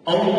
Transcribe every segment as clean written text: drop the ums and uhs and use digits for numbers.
Kaum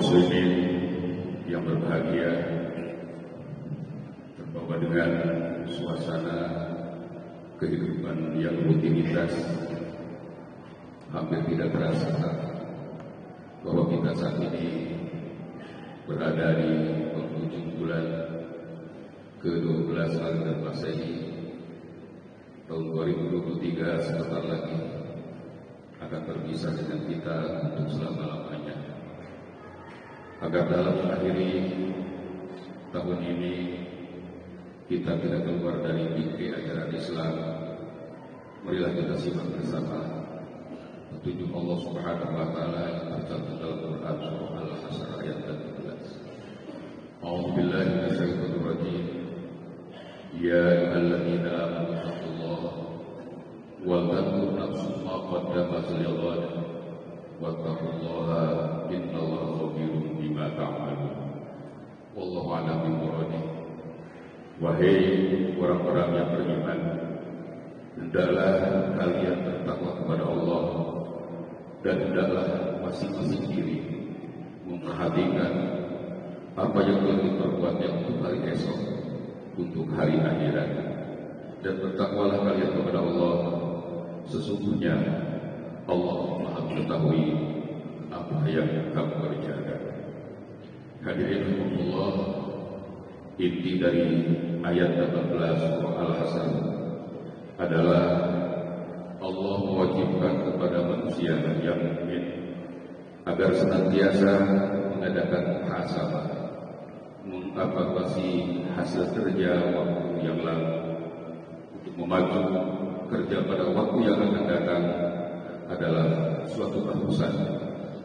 muslimin yang berbahagia, terbawa dengan suasana kehidupan yang rutinitas, hampir tidak terasa bahwa kita saat ini berada di penghujung bulan ke-12 Ramadan Masehi tahun 2023. Sebentar lagi akan berpisah dengan kita untuk selama-lamanya. Agar dalam mengakhiri tahun ini kita tidak keluar dari bingkai ajaran Islam. Marilah kita simak bersama petunjuk Allah Subhanahu wa taala yang tercantum dalam Quran surah Al-Hasyr ayat 13. A'udzubillahi minasyaitonir rajim. Ya ayyuhalladzina amanu taqullaha wal tanzur nafsun ma qaddamat lighad wattaqullaha innallaha khabirun bima ta'malun. Wallahu a'lam bishawab. Wahai orang-orang yang beriman, hendaklah kalian bertakwa kepada Allah dan hendaklah masing-masing diri memperhatikan apa yang telah diperbuatnya untuk hari esok, untuk hari akhirat. Dan bertakwalah kalian kepada Allah, sesungguhnya Allah Maha mengetahui apa yang kamu kerjakan. Hadirin Allah, inti dari ayat 18 surah Al-Hasyr adalah Allah mewajibkan kepada manusia yang mukmin agar senantiasa mengadakan muhasabah, mengevaluasi hasil kerja waktu yang lalu untuk memaju kerja pada waktu yang akan datang adalah suatu keharusan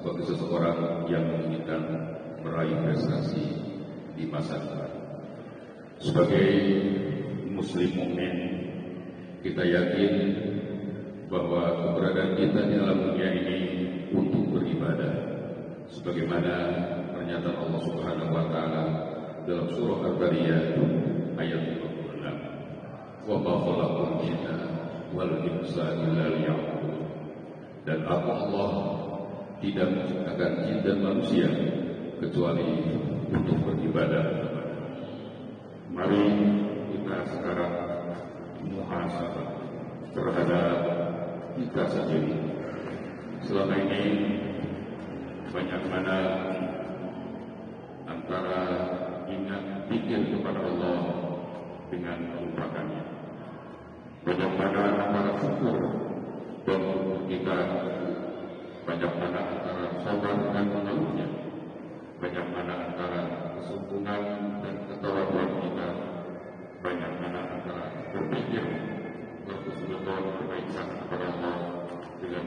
bagi seseorang yang menginginkan meraih prestasi di masa depan. Sebagai muslim mukmin, kita yakin bahwa keberadaan kita di dalam dunia ini untuk beribadah, sebagaimana pernyataan Allah Subhanahu wa taala dalam surah Al-Zariyat ayat 56. Wa ma khalaqul jinna wal insa illa liya'budun. Dan Allah tidak menciptakan jin dan manusia kecuali untuk beribadah. Mari kita sekarang muhasabah terhadap kita sendiri. Selama ini banyak mana antara ingat pikir kepada Allah dengan melupakannya. Banyak mana antara syukur dan syukur kita, banyak mana antara sabar dan mengeluhnya, banyak mana antara kesungguhan dan ketawaduan kita, banyak mana antara berpikir berkesudahan kebaikan kepada Allah dengan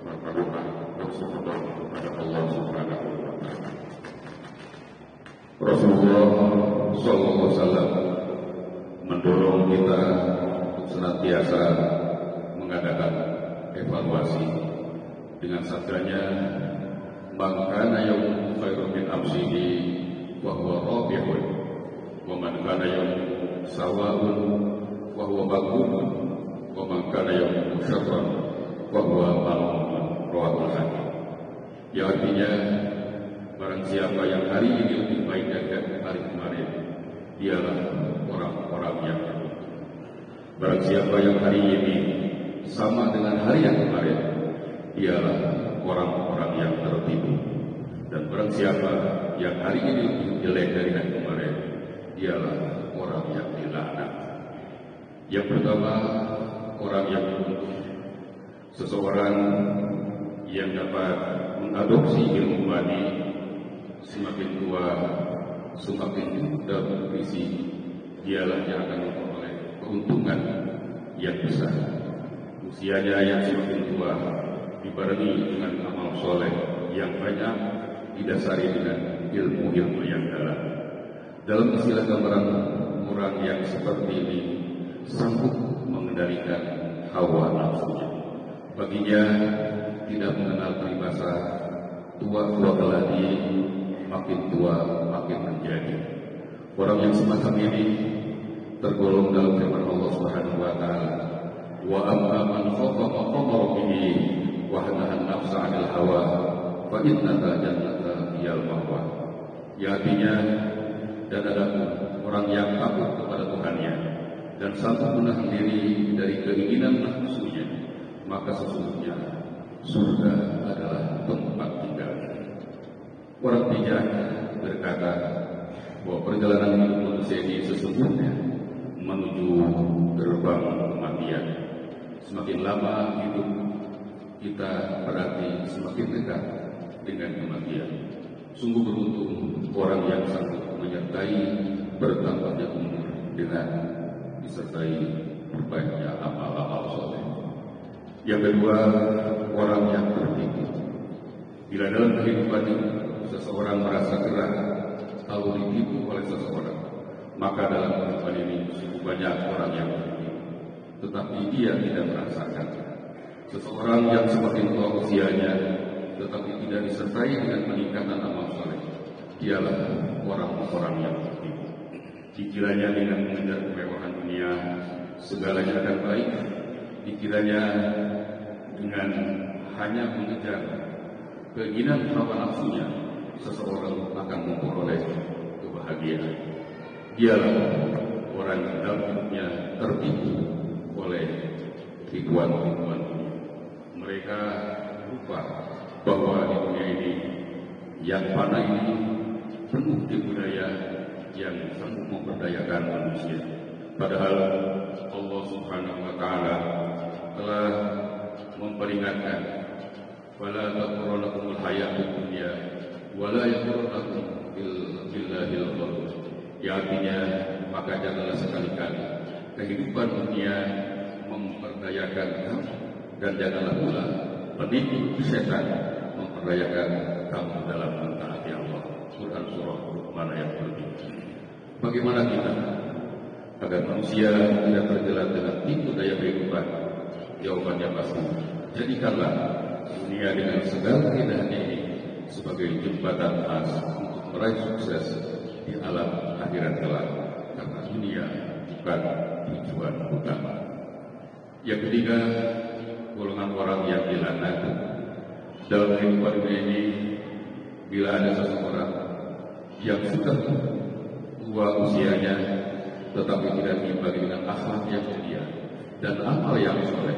berkata bersyukur kepada Allah Subhanahu wa taala. Rasulullah sallallahu alaihi wasallam mendorong kita untuk senantiasa mengadakan evaluasi dengan sabdanya, "Man kana yawmuhu khairun min amsihi wa huwa rabihun, wa man kana yawmuhu sawa'un wa huwa maghbun, wa man kana yawmuhu syarran wa huwa mal'un." Rawahul Hakim. Yang artinya, barang siapa yang hari ini lebih baik dari hari kemarin, dialah orang-orang yang beruntung. Barang siapa yang hari ini sama dengan hari yang kemarin, dialah orang-orang yang tertipu. Dan barang siapa yang hari ini lebih jelek dari hari kemarin, dialah orang yang dilaknat. Yang pertama, orang yang beruntung, seseorang yang dapat mengadopsi ilmu wadi, semakin tua, semakin muda bervisi, dialah yang akan memperoleh keuntungan yang besar. Usianya yang semakin tua dibarengi dengan amal soleh yang banyak, didasari dengan ilmu-ilmu yang dalam. Dalam istilah gambaran orang yang seperti ini sanggup mengendalikan hawa nafsunya. Baginya tidak mengenal peribahasa tua-tua keladi, makin tua makin menjadi. Orang yang semacam ini tergolong dalam firman Allah Subhanahu wa taala, "Wa amma man khafa maqama rabbih wa nahaa an-nafsa 'anil hawa fa innal jannata hiyal ma'wa." Ya, artinya, dan ada orang yang takut kepada Tuhannya dan sanggup menahan diri dari keinginan nafsunya, maka sesungguhnya surga adalah tempat tinggal. Orang bijak berkata bahwa perjalanan hidup manusia ini sesungguhnya menuju gerbang kematian. Semakin lama hidup kita berarti semakin dekat dengan kematian. Sungguh beruntung orang yang sanggup menyertai bertambahnya umur dengan disertai berbanyaknya amal-amal soleh. Yang kedua, orang yang tertipu. Bila dalam kehidupan ini seseorang merasa gerah kalau ditipu oleh seseorang, maka dalam kehidupan ini cukup banyak orang yang tertipu, tetapi dia tidak merasakan. Seseorang yang semakin tua usianya, tetapi tidak disertai dengan peningkatan amal soleh, dialah orang-orang yang tertipu. Dikiranya dengan mengejar kemewahan dunia segalanya akan baik, dikiranya dengan hanya mengejar keinginan hawa nafsunya seseorang akan memperoleh kebahagiaan. Dialah orang yang dalam hidupnya tertipu oleh ribuan-ribuan dunia. Mereka lupa bahwa di dunia ini yang fana ini penuh budaya yang sangat memperdayakan manusia. Padahal Allah Subhanahu wa taala telah memperingatkan, wala taghurrannakumul hayatud dunya wala yaghurrannakum billahil ghurur. Ya, artinya maka janganlah sekali-kali kehidupan dunia memperdayakan kamu, dan janganlah pula penipu setan memperdayakan kamu dalam mentaati Allah. Quran surah mana yang lebih. Bagaimana kita agar manusia tidak terjerat dengan tipu daya kehidupan? Jawabannya pasti, jadikanlah dunia dengan segala keindahannya ini sebagai jembatan emas untuk meraih sukses di alam akhirat kelak, karena dunia bukan tujuan utama. Yang ketiga, golongan orang yang dilaknat. Dalam kehidupan dunia ini, bila ada seseorang yang sudah tua usianya tetapi tidak diimbangi dengan akhlak yang mulia dan amal yang soleh,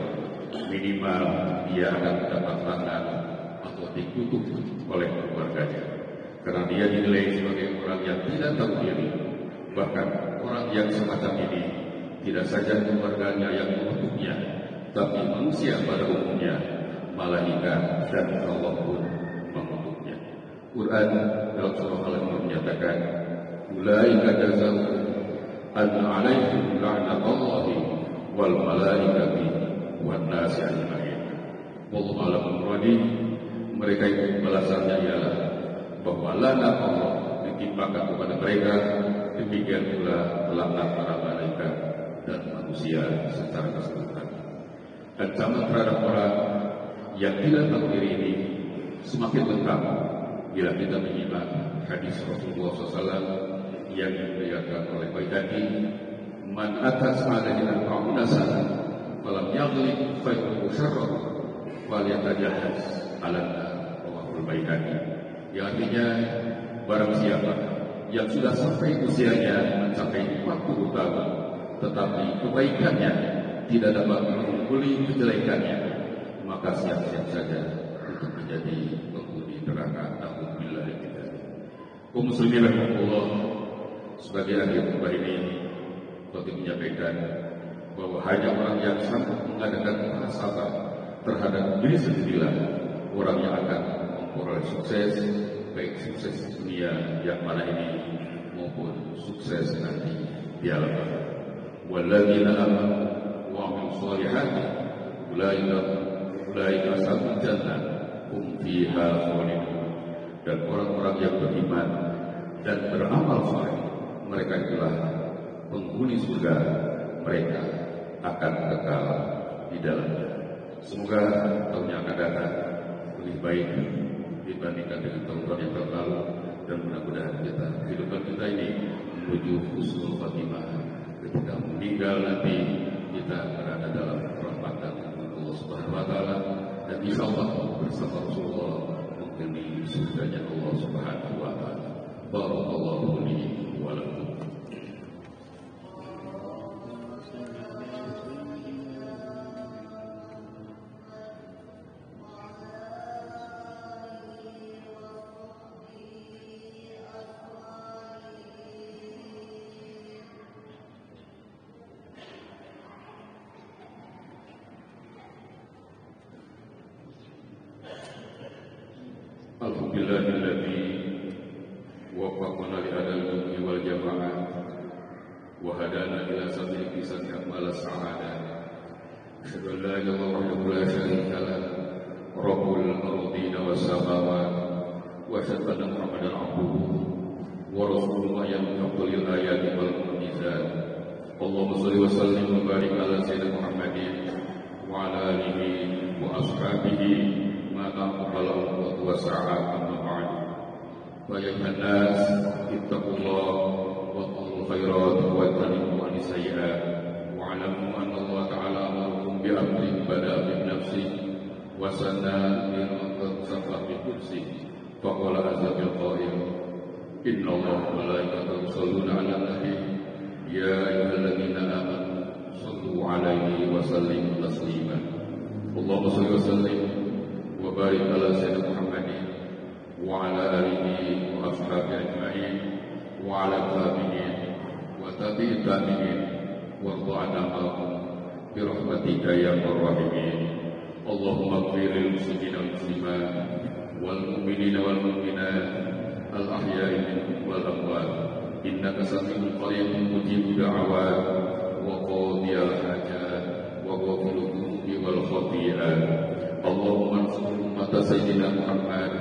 minimal dia akan mendapat laknat atau dikutuk oleh keluarganya, karena dia dinilai sebagai orang yang tidak tahu diri. Bahkan orang yang semacam ini tidak saja keluarganya yang mengutuknya, tapi manusia pada umumnya, malaikat dan Allah pun mengutuknya. Quran dalam surah Al-Imran menyatakan, ulaika jazaohum an 'alaihim la'natullahi wal malaikati wan nasi ajma'in. Wallahu a'lam bishawab. Mereka itu balasannya ialah bahwa laknat Allah ditimpakan kepada mereka, demikian pula laknat para malaikat dan manusia secara keseluruhan. Ancaman terhadap orang yang tidak tahu diri ini semakin lengkap bila kita menyimak hadis Rasulullah SAW yang diriwayatkan oleh Baihaqi, man atas ma'adina al-qa'una sana falam yaghlib fayuhu syarrah walyatajahaz alana wahul Baihaqi. Yang artinya, barang siapa yang sudah sampai usianya mencapai 40 tahun tetapi kebaikannya tidak dapat mengungguli kejelekannya, maka siap-siap saja untuk menjadi penghuni neraka. Alhamdulillah. Kaum muslimin rahimahullah, sebagai akhir khutbah ini Khotib menyampaikan bahwa hanya orang yang sanggup mengadakan muhasabah terhadap diri sendirilah orang yang akan memperoleh sukses, baik sukses dunia yang mana ini maupun sukses nanti di alam akhirat. Walladzina amanu wa 'amilus shalihati ulaika ashabul jannah hum fiha khalidun. Dan orang-orang yang beriman dan beramal saleh, mereka itulah penghuni surga, mereka akan kekal di dalamnya. Semoga tahun yang akan datang lebih baik dibandingkan dengan tahun-tahun yang terlalu, dan mudah-mudahan kehidupan kita ini menuju husnul khatimah. Ketika meninggal nanti kita berada dalam rahmatan Allah Subhanahu wa taala, dan insyaallah bersama Rasulullah mungkin di surganya Allah Subhanahu wa taala. Barakallahu li wa lakum. Alhamdulillahilladzi waffaqana li hadal ilmi wal jama'ah وهدانا إلى سبيل كسب أكمل السعادة. أشهد أن لا إله إلا الله وحده لا شريك له رب الأرضين والسماوات، وأشهد أن محمدا عبده ورسوله ينقل الآيات والمعجزات. اللهم صل وسلم وبارك على سيدنا محمد وعلى آله وأصحابه ما تقبل الوقت والساعات. أما بعد، فيا أيها الناس اتقوا الله واتقوا الخيرات واجتنبوا عن السيئات، واعلموا أن الله تعالى أمركم بأمر بدأ بنفسه وثنى بصفة بكرسه، فقال عز من قائل: إن الله وملائكته يصلون على النبي يا أيها الذين آمنوا صلوا عليه وسلموا تسليما. اللهم صل وسلم وبارك على سيدنا محمد وعلى آله وأصحابه أجمعين وعلى التابعين وتابعي التابعين وارض عنا معهم برحمتك يا أرحم الراحمين. اللهم اغفر للمسلمين والمسلمات والمؤمنين والمؤمنات الأحياء منهم والأموات، إنك سميع قريب مجيب الدعوات وقاضي الحاجات وغافر الذنوب والخطيئات. اللهم انصر أمة سيدنا محمد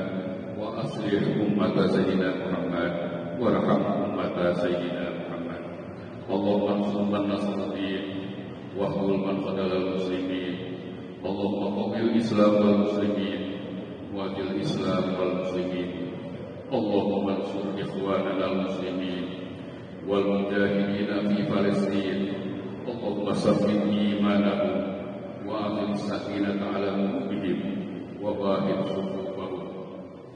وأصلح أمة سيدنا محمد وارحم أمة سيدنا محمد. اللهم انصر من نصر الدين واخذل من خذل المسلمين. اللهم قوي الإسلام والمسلمين واجل الإسلام والمسلمين. اللهم انصر إخواننا المسلمين والمجاهدين في فلسطين. اللهم ثبت إيمانهم وأعطِ السكينة على قلوبهم وباهت صفوفهم.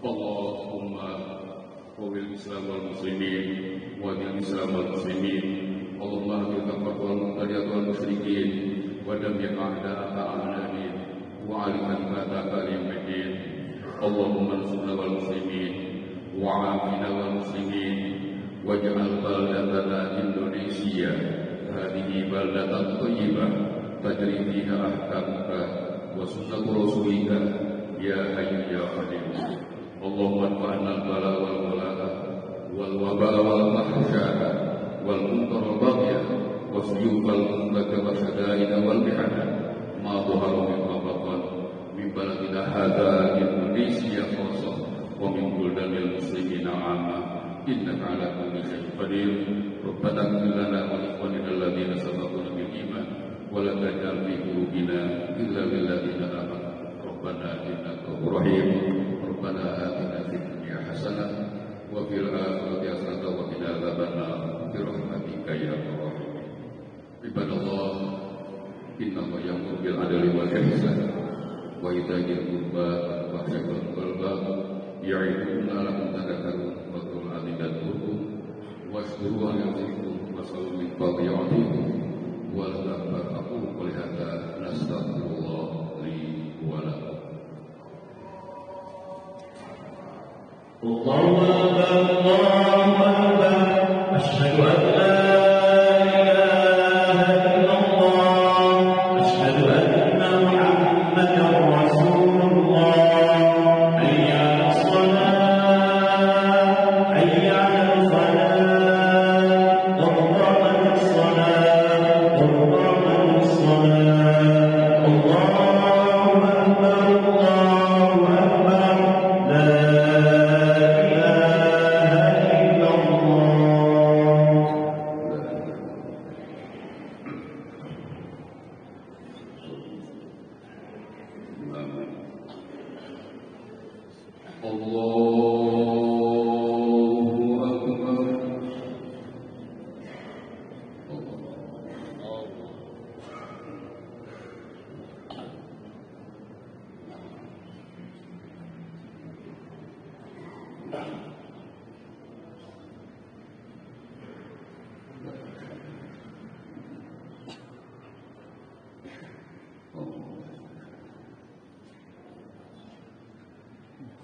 اللهم قوي الإسلام والمسلمين واجل الإسلام والمسلمين. اللهم اهد الكفرة والمبتدعة والمشركين ودمر أعداءك أعداء الدين وأعل كلمتك للدين. اللهم انصرنا والمسلمين وعافنا والمسلمين واجعل بلدتنا إندونيسيا هذه بلدة طيبة تجري فيها أحكامك وسنة رسولك يا حي يا قيوم. اللهم ارفعنا البلاء والوباء والوباء والفحشاء والمنكر والبغي والسيوف المنتكة والشدائد والمحن ما ظهر منها بطن من بلدنا هذا إندونيسيا خاصة ومن بلدان المسلمين عامة، إنك على كل شيء قدير. ربنا اغفر لنا ولإخواننا الذين سبقونا بالإيمان ولا تجعل في قلوبنا إلا للذين آمنوا ربنا إنك غفور رحيم. ربنا آتنا في الدنيا حسنة وفي الآخرة حسنة وقنا عذاب النار برحمتك يا أرحم الراحمين. عباد الله، إن الله يأمر بالعدل والإحسان وإيتاء ذي القربى واليتامى والقربى يعظكم لعلكم تذكرون. واذكروا العظيم يذكركم واشكروه يزدكم واسألوا من فضله يعطيكم ولا أكبر. أقول قولي هذا نستغفر الله لي ولكم. الله أكبر الله أكبر أشهد أن لا إله إلا الله أشهد أن محمدا رسول الله. حي على الصلاة حي على الفلاح قد قامت الصلاة قد قامت الصلاة. الله أكبر الله أكبر لا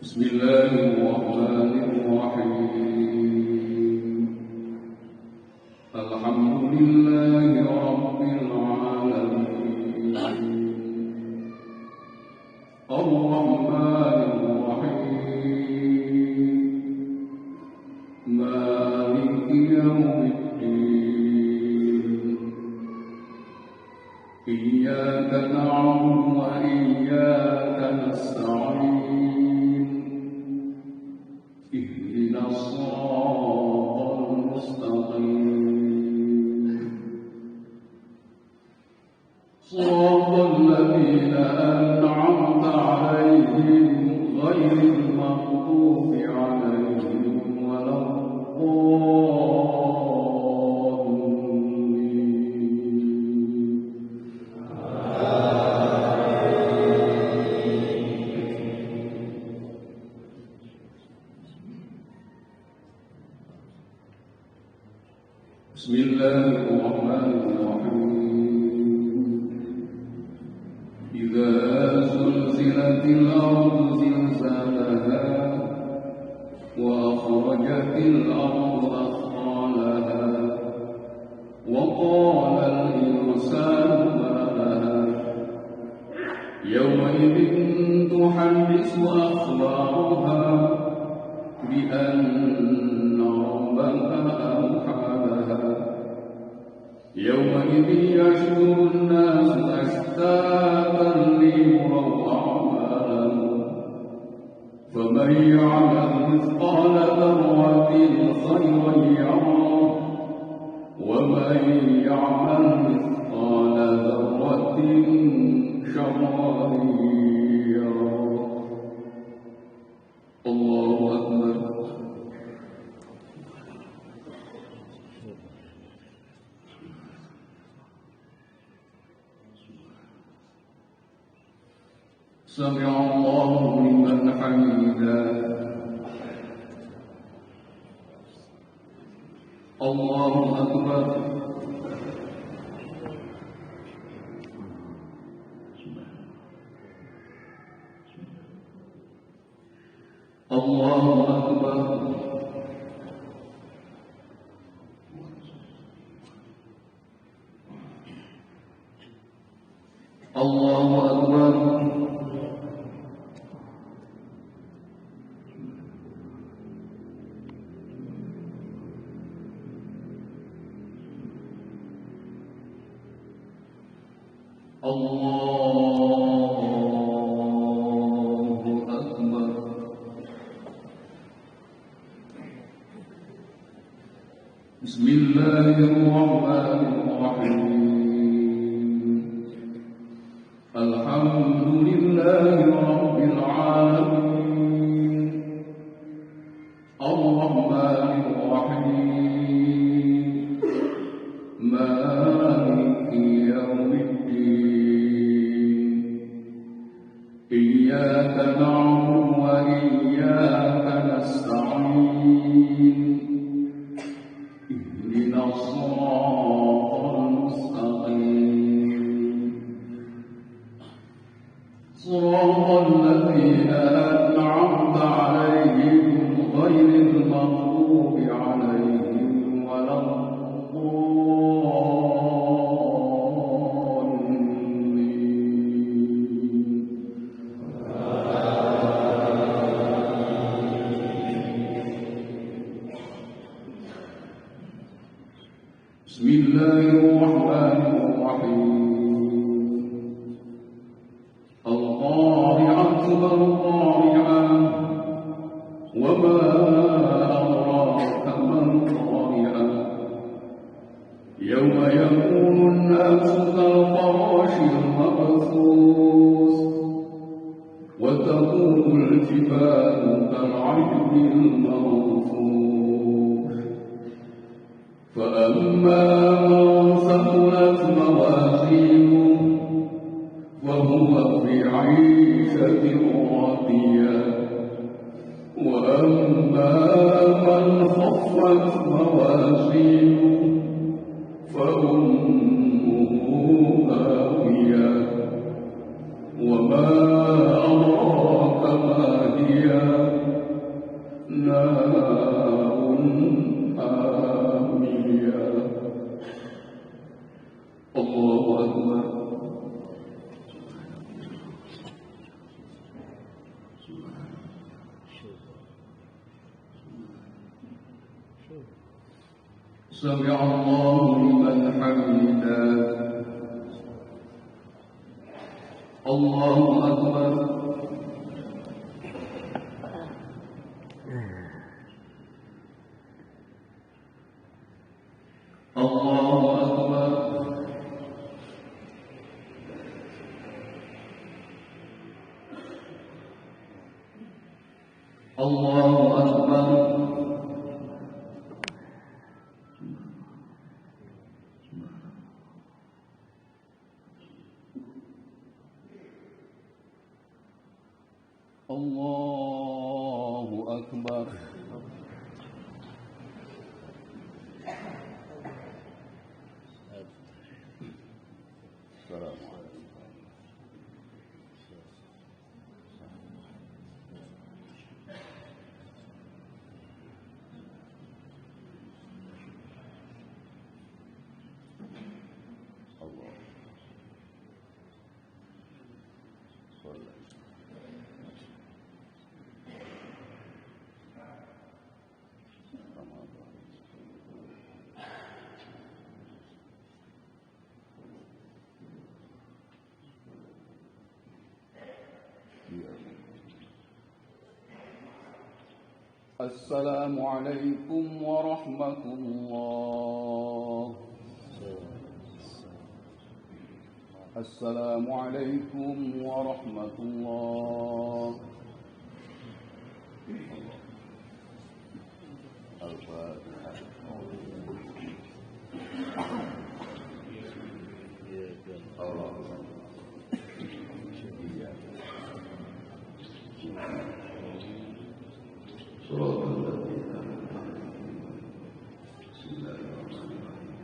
بسم الله الرحمن الرحيم. الحمد لله رب العالمين الرحمن الرحيم مالك يوم الدين إياك نعبد وإياك نستعين اهدنا الصراط المستقيم صراط الذين أنعمت عليهم غير المغضوب عليهم ولا بسم الله الرحمن الرحيم إذا زلزلت الأرض زلزالها وأخرجت الأرض أثقالها وقال الإنسان ما لها يومئذ تحدث أخبارها بأن ربك أوحى لها يومئذ يحشر الناس أشتاتا ليروا أعمالهم فمن يعمل مثقال ذرة خيرا يره ومن يعمل مثقال ذرة شرا يره الله أكبر سمع الله لمن حمده الله أكبر الله أكبر الله أكبر الله أكبر بسم الله الرحمن الرحيم الحمد لله رب العالمين الرحمن الرحيم مالك يوم الدين إياك نعبد وإياك نستعين اهدنا الصراط المستقيم صراط الذين أنعمت عليهم غير المغضوب عليهم ولا بسم الله الرحمن الرحيم القارعة ما القارعة وما أدراك ما القارعة يوم يكون الناس كالفراش المبثوث وتكون الجبال كالعهن المنفوش فأما من ثقلت موازينه فهو في عيشة راضية وأما من خفت موازينه فأمه هاوية وما أدراك ما هي نار حامية الله أكبر سمع الله لمن حمده الله أكبر الله أكبر الله أكبر الله أكبر السلام عليكم الله صلى السلام عليكم ورحمة الله السلام عليكم ورحمة الله الفاتحة صراط الذين أنعمت عليهم بسم الله الرحمن الرحيم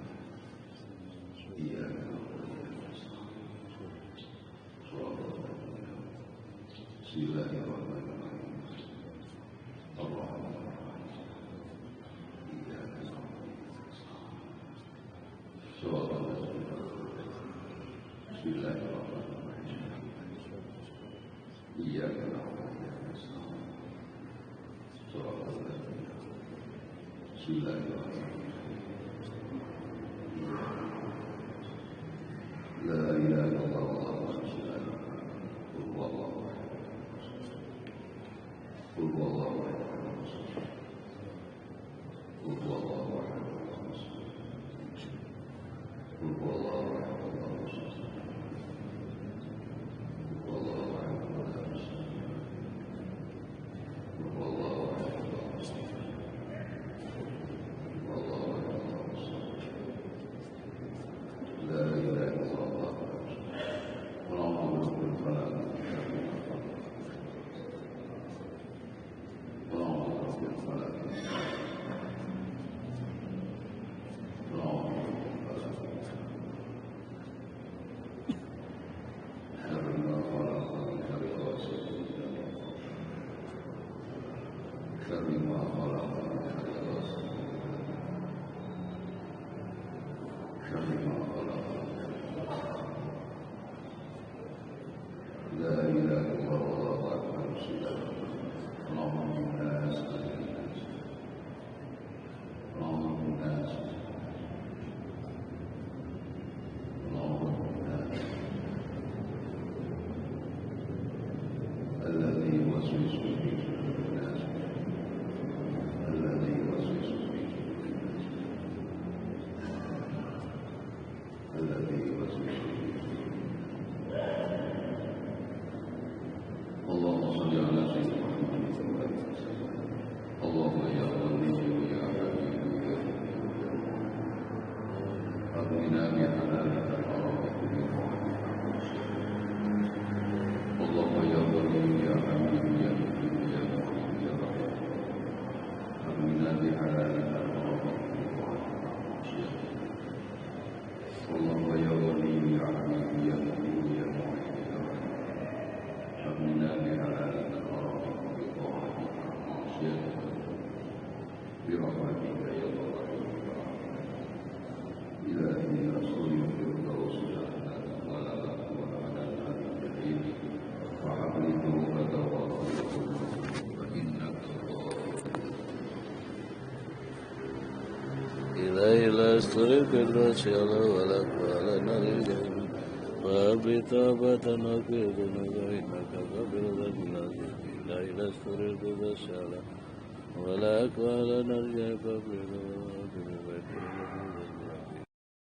إياك نعبد وإياك نستعين صراط الذين بسم الله الرحمن الرحيم الرحمن الرحيم إياك نعبد وإياك نستعين صراط الذين بسم الله الرحمن الرحيم إياك نعبد وإياك نستعين بسم الله الرحمن الرحيم لا إله إلا الله والله قل هو الله أحد قل هو الله أحد قل هو الله أحد قل هو الله أحد إلى صراط الذين ولا قال نرجو وبتوبة نغفر ذنوبا إنك غفور ذنب العظيم لا إلى السرور بالشارع ولا أكوى نرجع فبرنا وبالبيت